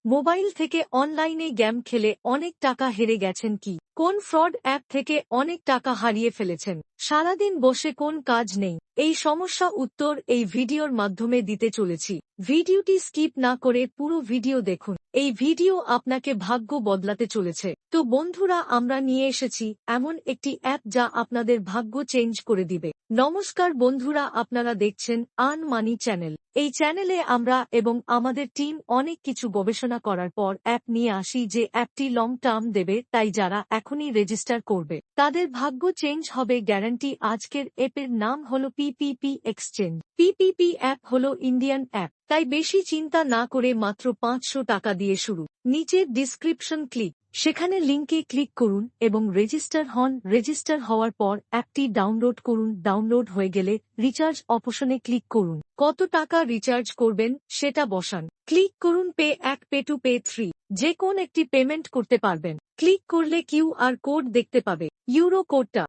Mobile থেকে অনলাইনে game খেলে অনেক টাকা হেরে গেছেন কি? কোন ফ্রড অ্যাপ থেকে অনেক টাকা হারিয়ে ফেলেছেন? সারাদিন বসে কোন কাজ নেই? এই সমস্যা উত্তর এই ভিডিওর মাধ্যমে দিতে চলেছি। ভিডিওটি স্কিপ না করে পুরো ভিডিও দেখুন। এই ভিডিও আপনাকে ভাগ্য বদলাতে চলেছে। তো বন্ধুরা, আমরা নিয়ে এসেছি এমন একটি অ্যাপ যা আপনাদের ভাগ্য চেঞ্জ করে দিবে। নমস্কার বন্ধুরা, আপনারা দেখছেন আর্ন মানি চ্যানেল। এই চ্যানেলে আমরা এবং আমাদের টিম অনেক কিছু গবেষণা করার পর অ্যাপ নিয়ে আসি যে অ্যাপটি লং টার্ম দেবে, তাই যারা এখনই রেজিস্টার করবে তাদের ভাগ্য চেঞ্জ হবে গ্যারান্টি। আজকের অ্যাপের নাম হলো পিপিপি এক্সচেঞ্জ। পিপিপি অ্যাপ হলো ইন্ডিয়ান অ্যাপ, তাই বেশি চিন্তা না করে মাত্র 500 টাকা দিয়ে শুরু। নিচের ডিসক্রিপশন ক্লিক, সেখানে লিঙ্কে ক্লিক করুন এবং রেজিস্টার হন। রেজিস্টার হওয়ার পর অ্যাপটি ডাউনলোড করুন। ডাউনলোড হয়ে গেলে রিচার্জ অপশনে ক্লিক করুন। কত টাকা রিচার্জ করবেন সেটা বসান। ক্লিক করুন পে 1, পে 2, পে 3, যে কোন একটি পেমেন্ট করতে পারবেন। ক্লিক করলে কিউআর কোড দেখতে পাবে। ইউরো কোডটা